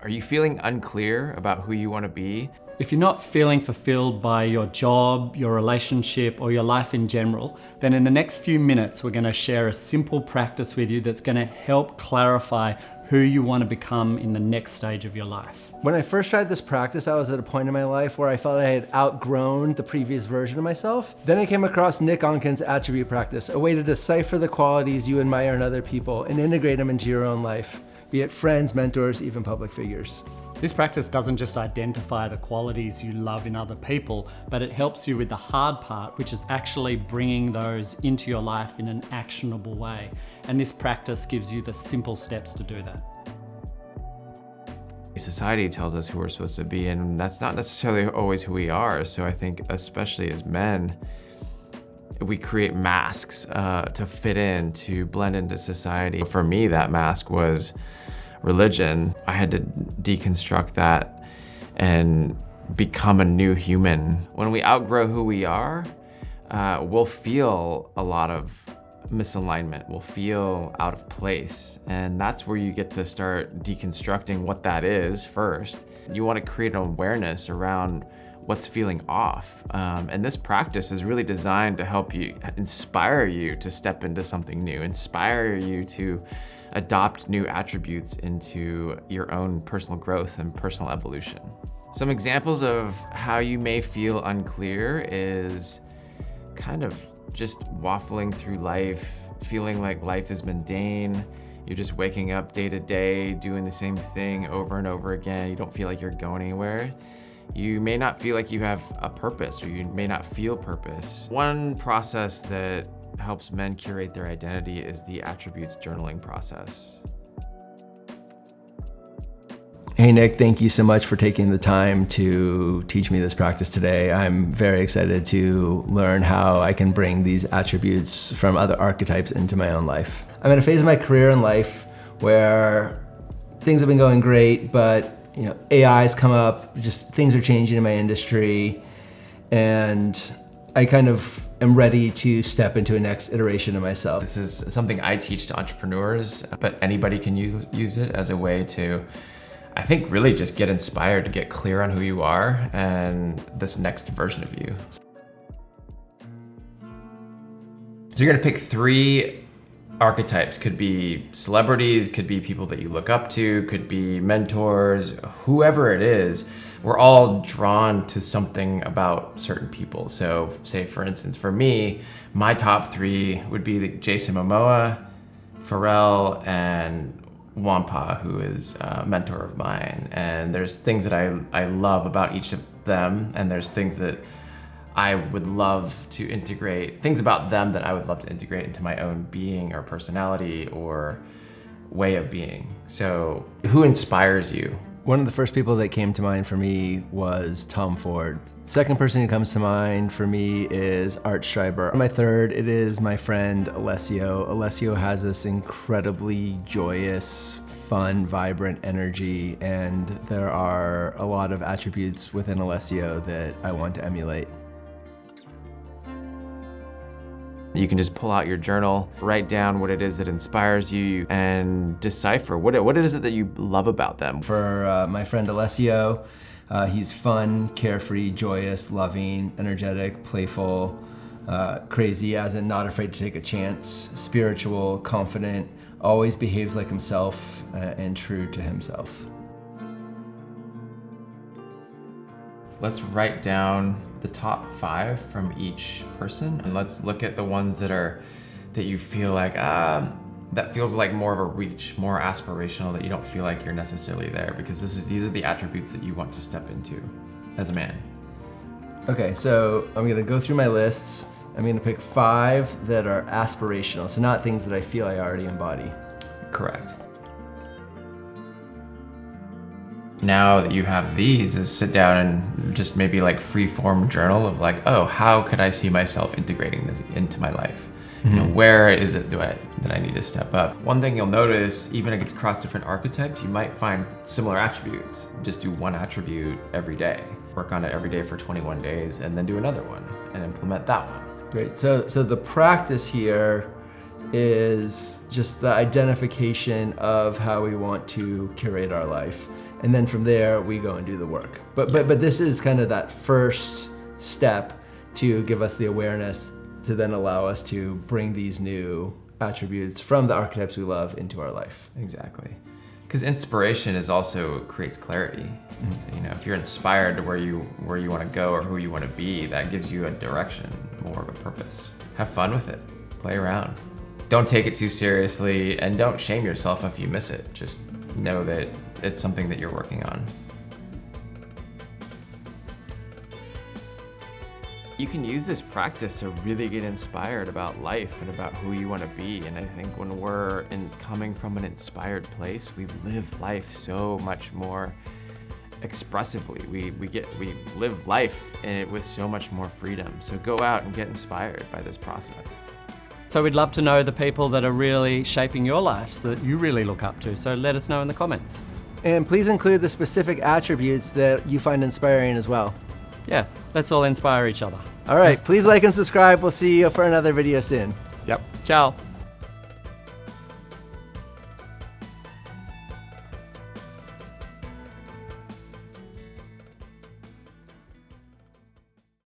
Are you feeling unclear about who you want to be? If you're not feeling fulfilled by your job, your relationship, or your life in general, then in the next few minutes, we're going to share a simple practice with you that's going to help clarify who you want to become in the next stage of your life. When I first tried this practice, I was at a point in my life where I felt I had outgrown the previous version of myself. Then I came across Nick Onken's attribute practice, a way to decipher the qualities you admire in other people and integrate them into your own life, be it friends, mentors, even public figures. This practice doesn't just identify the qualities you love in other people, but it helps you with the hard part, which is actually bringing those into your life in an actionable way. And this practice gives you the simple steps to do that. Society tells us who we're supposed to be, and that's not necessarily always who we are. So I think, especially as men, we create masks to fit in, to blend into society. For me, that mask was religion. I had to deconstruct that and become a new human. When we outgrow who we are, we'll feel a lot of misalignment. We'll feel out of place. And that's where you get to start deconstructing what that is first. You want to create an awareness around what's feeling off. And this practice is really designed to help you, inspire you to step into something new, inspire you to adopt new attributes into your own personal growth and personal evolution. Some examples of how you may feel unclear is kind of just waffling through life, feeling like life is mundane. You're just waking up day to day, doing the same thing over and over again. You don't feel like you're going anywhere. You may not feel like you have a purpose, or you may not feel purpose. One process that helps men curate their identity is the attributes journaling process. Hey Nick, thank you so much for taking the time to teach me this practice today. I'm very excited to learn how I can bring these attributes from other archetypes into my own life. I'm in a phase of my career and life where things have been going great, but AI's come up, just things are changing in my industry, and I kind of am ready to step into a next iteration of myself. This is something I teach to entrepreneurs, but anybody can use it as a way to, I think, really just get inspired to get clear on who you are and this next version of you. So you're gonna pick 3 archetypes. Could be celebrities, could be people that you look up to, could be mentors, whoever it is. We're all drawn to something about certain people. So say, for instance, for me, my top 3 would be Jason Momoa, Pharrell, and Wampa, who is a mentor of mine. And there's things that I love about each of them, and there's things that I would love to integrate, things about them that I would love to integrate into my own being or personality or way of being. So who inspires you? One of the first people that came to mind for me was Tom Ford. Second person who comes to mind for me is Art Schreiber. My third, it is my friend Alessio. Alessio has this incredibly joyous, fun, vibrant energy, and there are a lot of attributes within Alessio that I want to emulate. You can just pull out your journal, write down what it is that inspires you, and decipher what is it that you love about them. For my friend Alessio, he's fun, carefree, joyous, loving, energetic, playful, crazy, as in not afraid to take a chance, spiritual, confident, always behaves like himself, and true to himself. Let's write down the top 5 from each person, and let's look at the ones that you feel like that feels like more of a reach, more aspirational, that you don't feel like you're necessarily there, because these are the attributes that you want to step into as a man. Okay, so I'm gonna go through my lists. I'm gonna pick 5 that are aspirational, so not things that I feel I already embody. Correct. Now that you have these, is sit down and just maybe like free-form journal of like, oh, how could I see myself integrating this into my life? Mm-hmm. Where is it that I need to step up? One thing you'll notice, even across different archetypes, you might find similar attributes. Just do one attribute every day. Work on it every day for 21 days, and then do another one and implement that one. Great, so the practice here is just the identification of how we want to curate our life. And then from there, we go and do the work. But this is kind of that first step to give us the awareness to then allow us to bring these new attributes from the archetypes we love into our life. Exactly. Because inspiration is also creates clarity. You know, if you're inspired to where you want to go or who you want to be, that gives you a direction, more of a purpose. Have fun with it. Play around. Don't take it too seriously, and don't shame yourself if you miss it. Just know that it's something that you're working on. You can use this practice to really get inspired about life and about who you want to be. And I think when we're coming from an inspired place, we live life so much more expressively. We live life with so much more freedom. So go out and get inspired by this process. So we'd love to know the people that are really shaping your lives that you really look up to. So let us know in the comments. And please include the specific attributes that you find inspiring as well. Yeah, let's all inspire each other. All right, please like and subscribe. We'll see you for another video soon. Yep. Ciao.